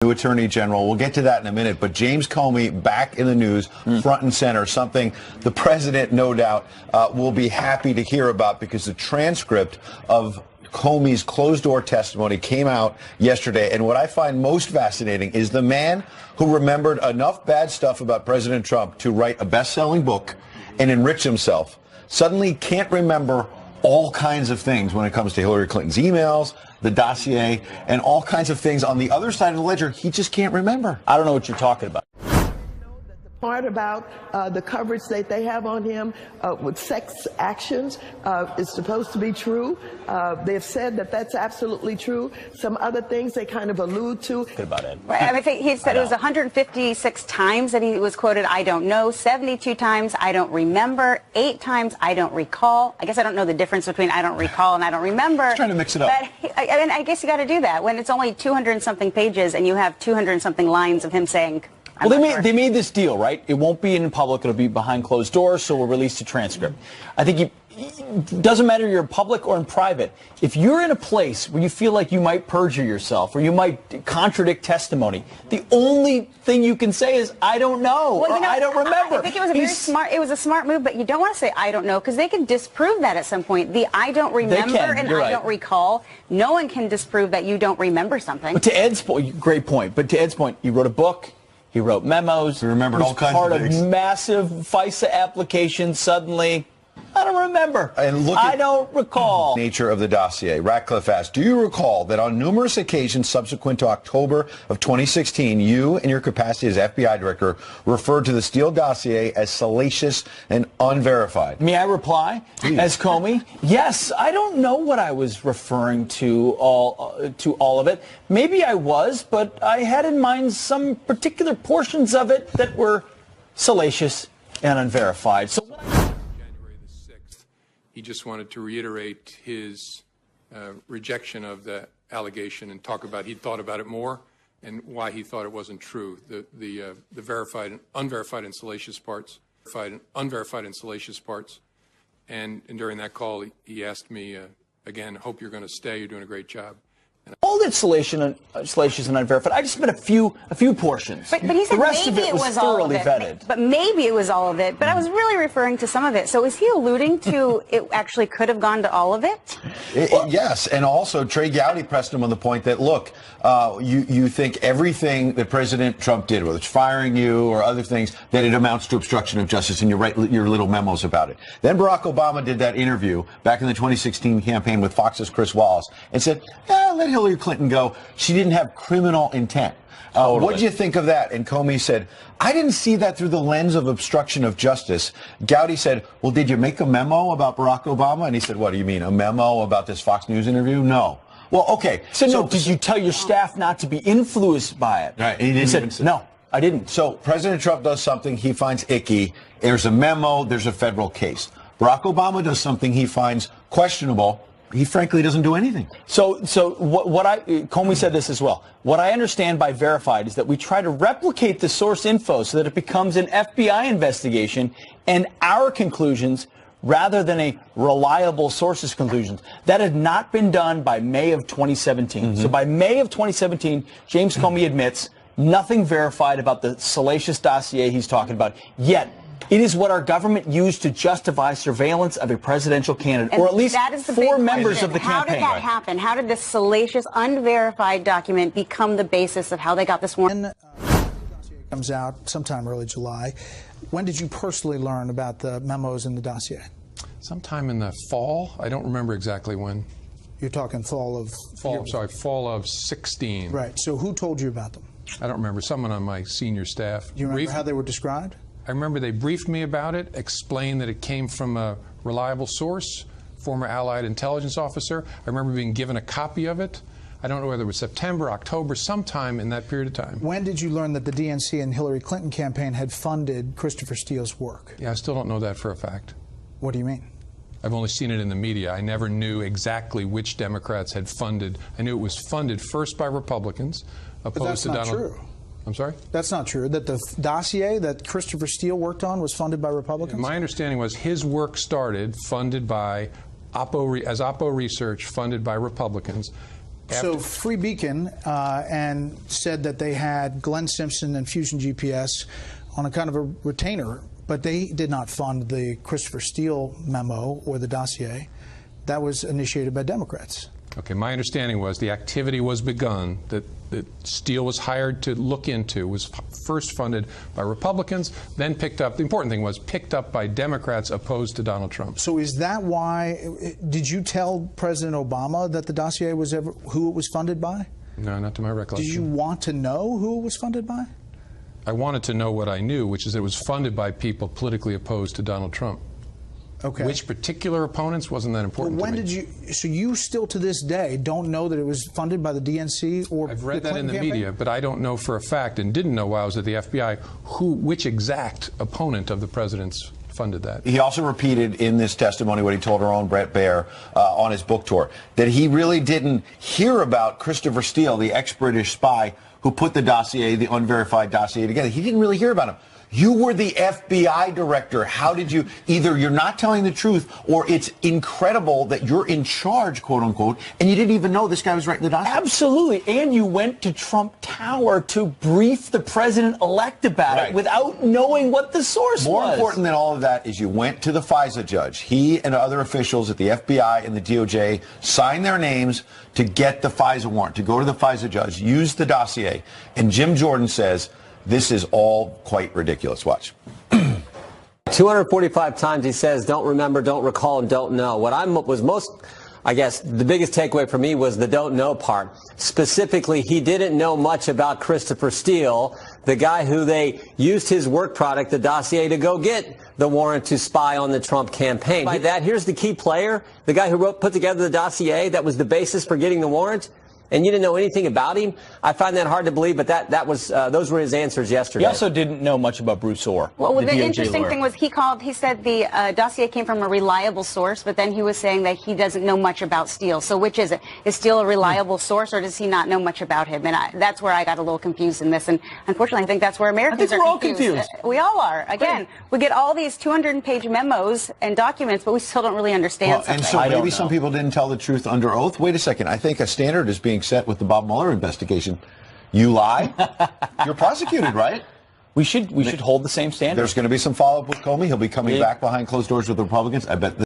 New Attorney General. We'll get to that in a minute, but James Comey back in the news, front and center, something the president, no doubt, will be happy to hear about, because the transcript of Comey's closed-door testimony came out yesterday, and what I find most fascinating is the man who remembered enough bad stuff about President Trump to write a best-selling book and enrich himself suddenly can't remember all kinds of things when it comes to Hillary Clinton's emails, the dossier, and all kinds of things on the other side of the ledger he just can't remember. I don't know what you're talking about. Part about the coverage that they have on him with sex actions is supposed to be true. They've said that that's absolutely true. Some other things they kind of allude to. Good about Ed. Right, I think he said it was 156 times that he was quoted, "I don't know," 72 times, "I don't remember," 8 times, "I don't recall." I guess I don't know the difference between "I don't recall" and "I don't remember." Just trying to mix it up. But I guess you got to do that when it's only 200 and something pages and you have 200 and something lines of him saying. Well, they made this deal, right? It won't be in public. It'll be behind closed doors, so we'll release a transcript. I think it doesn't matter if you're in public or in private. If you're in a place where you feel like you might perjure yourself or you might contradict testimony, the only thing you can say is, "I don't know," or "I don't remember." I think it was a smart move, but you don't want to say "I don't know" because they can disprove that at some point. The "I don't remember" and "I don't recall," no one can disprove that you don't remember something. But to Ed's point, great point. But to Ed's point, you wrote a book. He wrote memos. He remembered all kinds of things. Part of massive FISA applications. Suddenly, I don't remember. And look I don't recall. Nature of the dossier. Ratcliffe asked, do you recall that on numerous occasions subsequent to October of 2016, you, in your capacity as FBI director, referred to the Steele dossier as salacious and unverified? May I reply? Please. As Comey? Yes, I don't know what I was referring to all of it. Maybe I was, but I had in mind some particular portions of it that were salacious and unverified. So. He just wanted to reiterate his rejection of the allegation and talk about he'd thought about it more and why he thought it wasn't true. The verified and unverified and salacious parts, and during that call he asked me again, "Hope you're going to stay. You're doing a great job." All that salacious and unverified. I just meant a few portions. But he said the rest maybe of it was all thoroughly of it. vetted. But maybe it was all of it. But I was really referring to some of it. So is he alluding to it actually could have gone to all of it? Yes, and also Trey Gowdy pressed him on the point that, look, you think everything that President Trump did, whether it's firing you or other things, that it amounts to obstruction of justice, and you write your little memos about it. Then Barack Obama did that interview back in the 2016 campaign with Fox's Chris Wallace and said, let Hillary Clinton go. She didn't have criminal intent. Totally. What do you think of that? And Comey said, I didn't see that through the lens of obstruction of justice. Gowdy said, well, did you make a memo about Barack Obama? And he said, what do you mean, a memo about this Fox News interview? No. Well, okay. So no, did you tell your staff not to be influenced by it? Right. And he said, no, I didn't. So President Trump does something he finds icky. There's a memo. There's a federal case. Barack Obama does something he finds questionable. He frankly doesn't do anything. So Comey said this as well. What I understand by verified is that we try to replicate the source info so that it becomes an FBI investigation and our conclusions rather than a reliable source's conclusions. That had not been done by May of 2017. Mm-hmm. So by May of 2017, James Comey admits nothing verified about the salacious dossier he's talking about, yet it is what our government used to justify surveillance of a presidential candidate, and or at least that is the 4 big members question. of the campaign. How did that happen? How did this salacious, unverified document become the basis of how they got this warrant? When the dossier comes out sometime early July, when did you personally learn about the memos in the dossier? Sometime in the fall. I don't remember exactly when. You're talking fall of 16. Right. So who told you about them? I don't remember. Someone on my senior staff. Do you remember how they were described? I remember they briefed me about it, explained that it came from a reliable source, former Allied intelligence officer. I remember being given a copy of it. I don't know whether it was September, October, sometime in that period of time. When did you learn that the DNC and Hillary Clinton campaign had funded Christopher Steele's work? Yeah, I still don't know that for a fact. What do you mean? I've only seen it in the media. I never knew exactly which Democrats had funded. I knew it was funded first by Republicans, opposed to Donald. That's not true. I'm sorry? That's not true. That the dossier that Christopher Steele worked on was funded by Republicans? My understanding was his work started funded by Oppo Research, funded by Republicans. So Free Beacon and said that they had Glenn Simpson and Fusion GPS on a kind of a retainer, but they did not fund the Christopher Steele memo or the dossier. That was initiated by Democrats. Okay, my understanding was the activity was begun, that Steele was hired to look into, was first funded by Republicans, then picked up, the important thing was picked up by Democrats opposed to Donald Trump. So is that why, did you tell President Obama that the dossier was ever, who it was funded by? No, not to my recollection. Did you want to know who it was funded by? I wanted to know what I knew, which is that it was funded by people politically opposed to Donald Trump. Okay. Which particular opponents wasn't that important When to me. did you, so you still to this day don't know that it was funded by the DNC or I've read the that in the Clinton media, campaign? but I don't know for a fact and didn't know while I was at the FBI which exact opponent of the president's funded that. He also repeated in this testimony what he told our own Brett Baer on his book tour, that he really didn't hear about Christopher Steele, the ex-British spy who put the dossier, the unverified dossier together. He didn't really hear about him. You were the FBI director. How did you, either you're not telling the truth or it's incredible that you're in charge, quote unquote, and you didn't even know this guy was writing the dossier. Absolutely. And you went to Trump Tower to brief the president-elect about it without knowing what the source was. More important than all of that is you went to the FISA judge. He and other officials at the FBI and the DOJ signed their names to get the FISA warrant, to go to the FISA judge, use the dossier. And Jim Jordan says, this is all quite ridiculous. Watch. 245 times he says, don't remember, don't recall, and don't know. What I was most, I guess, the biggest takeaway for me was the don't know part. Specifically, he didn't know much about Christopher Steele, the guy who they used his work product, the dossier, to go get the warrant to spy on the Trump campaign. By that, here's the key player, the guy who put together the dossier that was the basis for getting the warrant. And you didn't know anything about him? I find that hard to believe, but that was those were his answers yesterday. He also didn't know much about Bruce Orr. Well, the DOJ interesting lawyer. thing was he said the dossier came from a reliable source, but then he was saying that he doesn't know much about Steele. So which is it? Is Steele a reliable source, or does he not know much about him? And that's where I got a little confused in this. And unfortunately, I think that's where Americans we're are all confused. confused. We all are. Again, we get all these 200-page memos and documents, but we still don't really understand something. And so maybe some people didn't tell the truth under oath. Wait a second. I think a standard is being set with the Bob Mueller investigation. You lie, you're prosecuted, right? We should hold the same standard. There's going to be some follow-up with Comey. He'll be coming back behind closed doors with the Republicans. I bet.